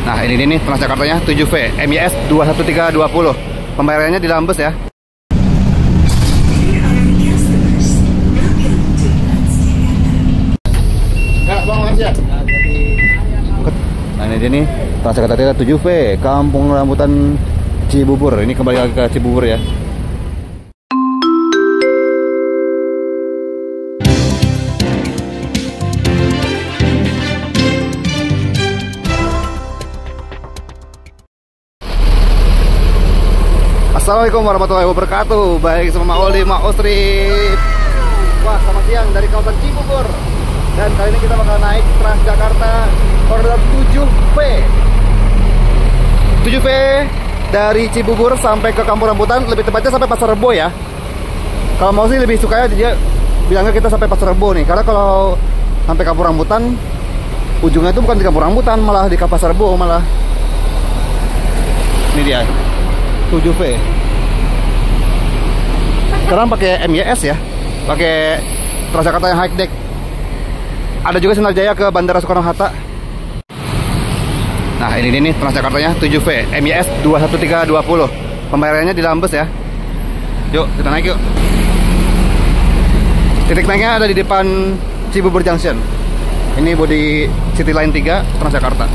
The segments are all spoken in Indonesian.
Nah ini nih Transjakartanya 7V MYS 21320. Pembayarannya di dalam bus ya. Nah ini dia nih Transjakarta 7V Kampung Rambutan Cibubur. Ini kembali lagi ke Cibubur ya. Assalamualaikum warahmatullahi wabarakatuh. Baik sama Mak Oldi, Mak Osri. Wah, selamat siang dari kawasan Cibubur. Dan kali ini kita bakal naik Transjakarta koridor 7V. 7V dari Cibubur sampai ke Kampung Rambutan, lebih tepatnya sampai Pasar Rebo ya. Kalau mau sih lebih sukanya dia bilangnya kita sampai Pasar Rebo nih, karena kalau sampai Kampung Rambutan ujungnya itu bukan di Kampung Rambutan, malah di Pasar Rebo malah. Ini dia 7V. Sekarang pakai MYS ya, pakai Transjakarta yang high deck. Ada juga Sinar Jaya ke Bandara Soekarno-Hatta. Nah ini nih Transjakartanya 7V MYS 21320. Pembayarannya di dalam bus ya. Yuk kita naik yuk. Titik naiknya ada di depan Cibubur Junction. Ini bodi City Line 3 Transjakarta.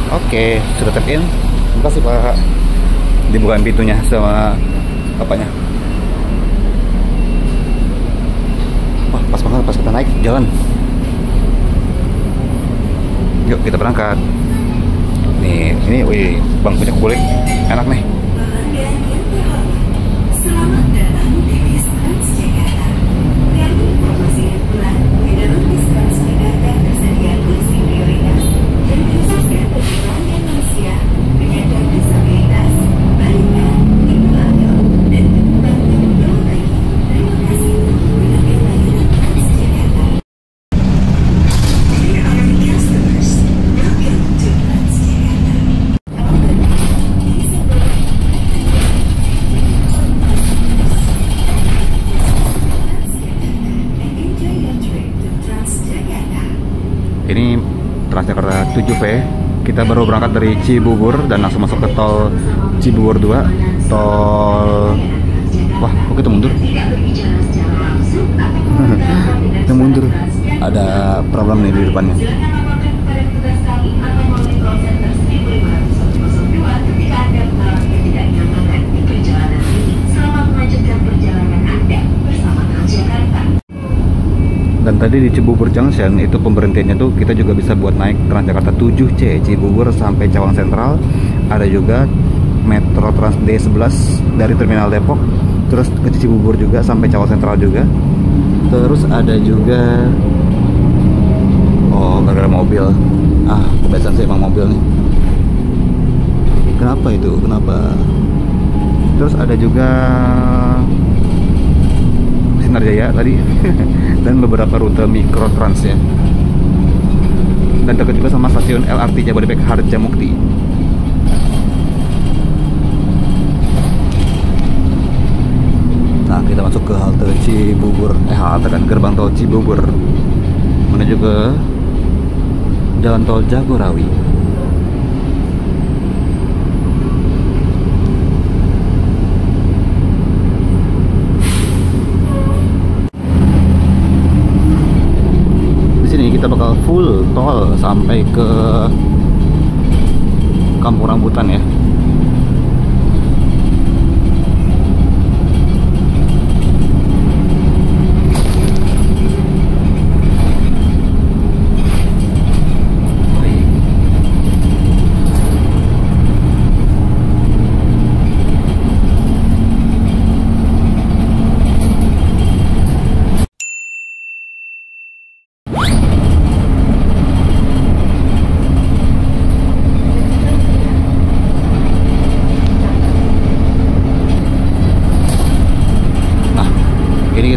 Oke, sudah tap in. Terima kasih Pak. Dibukain pintunya sama apanya. Wah, pas banget pas kita naik jalan. Yuk kita berangkat. Nih, ini wih, bangkunya kulik. Enak nih. Selamat datang di bis Transjakarta. Kami informasikan pula di dalam bis Transjakarta tersedia kursi prioritas dan khususnya bagi pelanggan lansia, penyandang disabilitas, balita, ibu hamil, dan penumpang yang belum lagi. Terima kasih menggunakan layanan Transjakarta. Dear our customers, welcome to Transjakarta. Ini Transjakarta 7V. Kita baru berangkat dari Cibubur dan langsung masuk ke tol Cibubur 2. Tol. Wah, kok kita mundur? Kita mundur. Ada problem nih di depannya. Dan tadi di Cibubur Junction itu pemberhentiannya tuh kita juga bisa buat naik Transjakarta 7C Cibubur sampai Cawang Sentral. Ada juga Metro Trans D11 dari Terminal Depok terus ke Cibubur juga sampai Cawang Sentral juga. Terus ada juga gara-gara mobil. Kebiasaan sih emang mobil nih. Kenapa itu? Kenapa? Terus ada juga Sinar Jaya tadi dan beberapa rute mikrotrans ya, dan dekat juga sama stasiun LRT Jabodebek Harjamukti. Nah kita masuk ke halte Cibubur, halte kan gerbang tol Cibubur menuju ke jalan tol Jagorawi. Kita bakal full tol sampai ke Kampung Rambutan ya.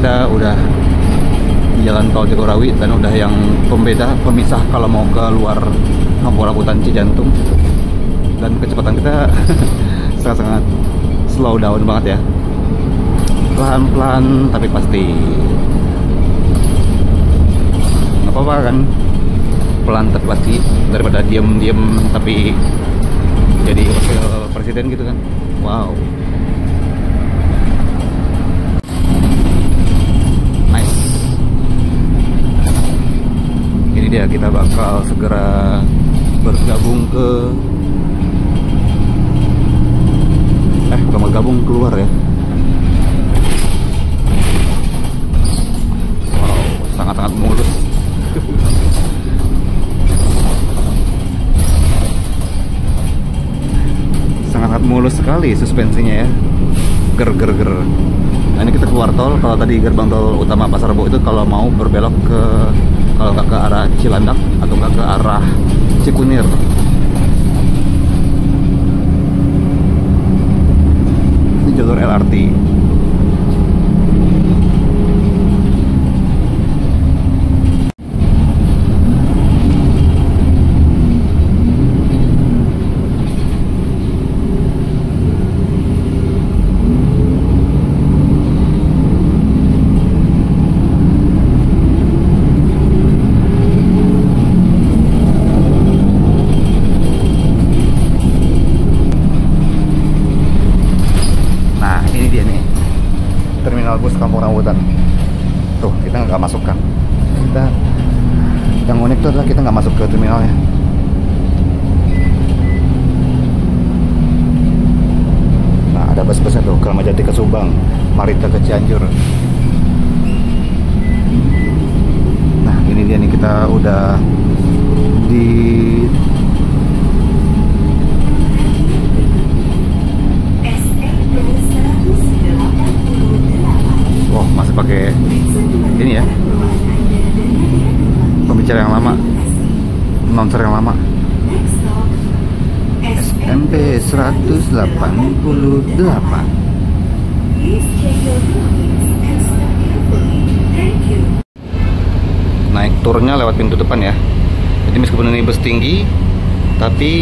Kita udah di jalan tol Jagorawi dan udah yang pemisah kalau mau ke luar Kampung Rambutan Cijantung, dan kecepatan kita sangat slow down banget ya, pelan-pelan tapi pasti. apa kan, pelan tapi pasti, daripada diem tapi jadi wakil presiden gitu kan. Wow, nice. Ini dia, kita bakal segera bergabung ke bukan bergabung, keluar ya. Wow, sangat-sangat mulus. Sangat mulus sekali suspensinya ya. Ger. Nah, ini kita keluar tol. Kalau tadi gerbang tol utama Pasar Rebo itu kalau mau berbelok ke, kalau nggak ke arah Cilandak atau nggak ke arah Cikunir. Ini jalur LRT. Bus Kampung Rambutan. Tuh, kita nggak masuk kan. Kita, yang unik tuh adalah kita nggak masuk ke terminalnya. Nah, ada bus-busnya tuh, Kramatjati ke Subang, Marita ke Cianjur. Nah, ini dia nih, kita udah di masih pakai ini ya, pembicara yang lama, announcer yang lama. SMP 188. Naik turunnya lewat pintu depan ya. Jadi meskipun ini bus tinggi, tapi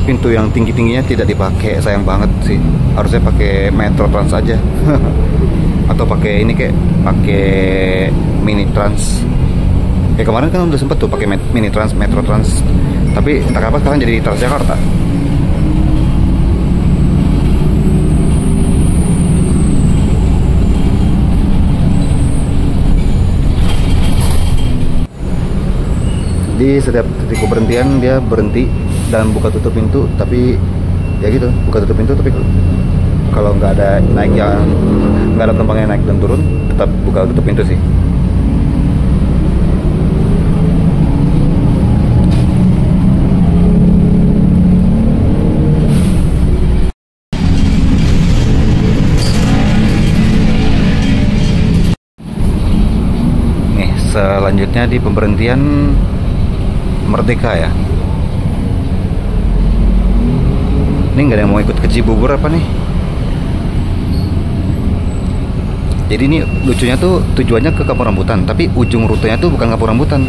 pintu yang tinggi-tingginya tidak dipakai, sayang banget sih. Harusnya pakai Metro Trans aja. Atau pakai ini, kayak pakai Mini Trans. Kayak kemarin kan udah sempet tuh pakai Mini Trans, Metro Trans. Tapi entah apa sekarang jadi Transjakarta. Di setiap titik keberhentian dia berhenti dan buka tutup pintu, tapi ya gitu, buka tutup pintu, tapi kalau nggak ada naik, yang nggak ada penumpang yang naik dan turun, tetap buka tutup pintu sih. Nih, selanjutnya di pemberhentian Merdeka ya. Ini nggak ada yang mau ikut ke Cibubur apa nih? Jadi ini lucunya tuh, tujuannya ke Kampung Rambutan, tapi ujung rutenya tuh bukan Kampung Rambutan.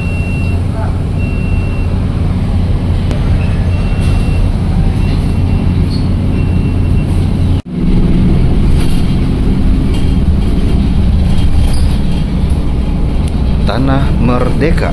Tanah Merdeka.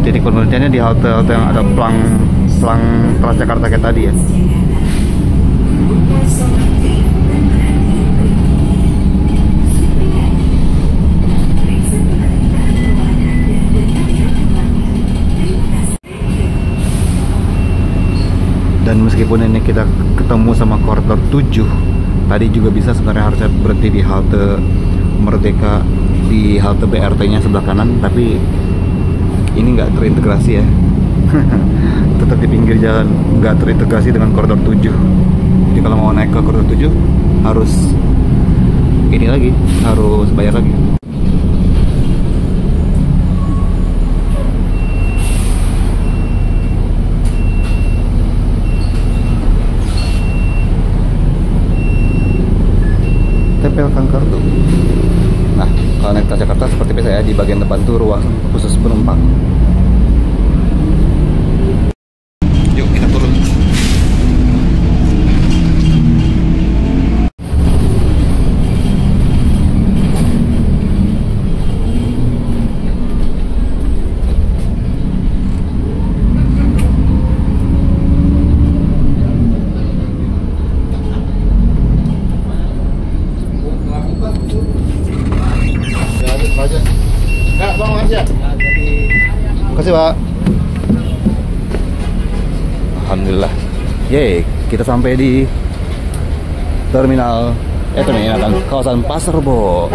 Jadi pemberhentiannya di halte-halte yang ada plang Transjakarta kayak tadi ya. Dan meskipun ini kita ketemu sama koridor 7, tadi juga bisa sebenarnya harusnya berhenti di halte Merdeka, di halte BRT-nya sebelah kanan, tapi ini nggak terintegrasi ya. Tetap di pinggir jalan, nggak terintegrasi dengan koridor 7. Jadi kalau mau naik ke koridor 7 harus ini lagi, harus bayar lagi. kartu. Nah, kalau naik Transjakarta seperti biasa ya, di bagian depan tuh ruang khusus penumpang. Yuk kita turun. Makasih Pak. Alhamdulillah. Yeay, kita sampai di terminal kan, kawasan Pasar Rebo.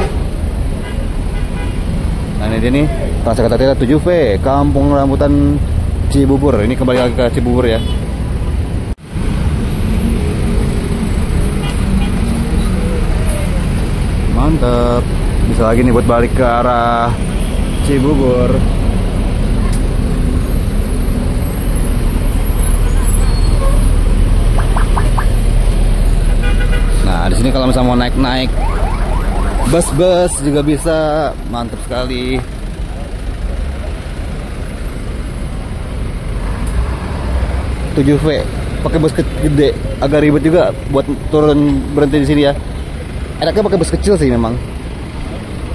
Nah ini dia nih, Transjakarta 7V, Kampung Rambutan Cibubur. Ini kembali lagi ke Cibubur ya. Mantap. Bisa lagi nih buat balik ke arah Cibubur. Nah, di sini kalau misalnya mau naik bus juga bisa, mantap sekali. Tujuh V, pakai bus gede, agak ribet juga buat turun berhenti di sini ya. Enaknya pakai bus kecil sih memang.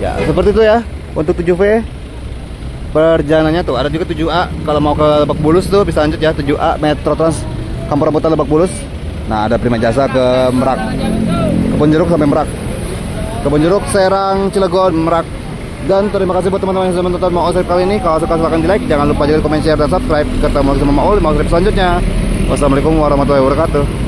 Ya, seperti itu ya untuk 7V. Perjalanannya tuh ada juga 7A. Kalau mau ke Lebak Bulus tuh bisa lanjut ya, 7A Metro Trans Kampung Rambutan Lebak Bulus. Nah, ada Prima Jasa ke Merak, Kebonjeruk sampai Merak, Kebonjeruk, Serang, Cilegon, Merak. Dan terima kasih buat teman-teman yang sudah menonton Mau Trip kali ini. Kalau suka silahkan di like, jangan lupa juga komen, share, dan subscribe. Ketemu lagi sama Mau Trip selanjutnya. Wassalamualaikum warahmatullahi wabarakatuh.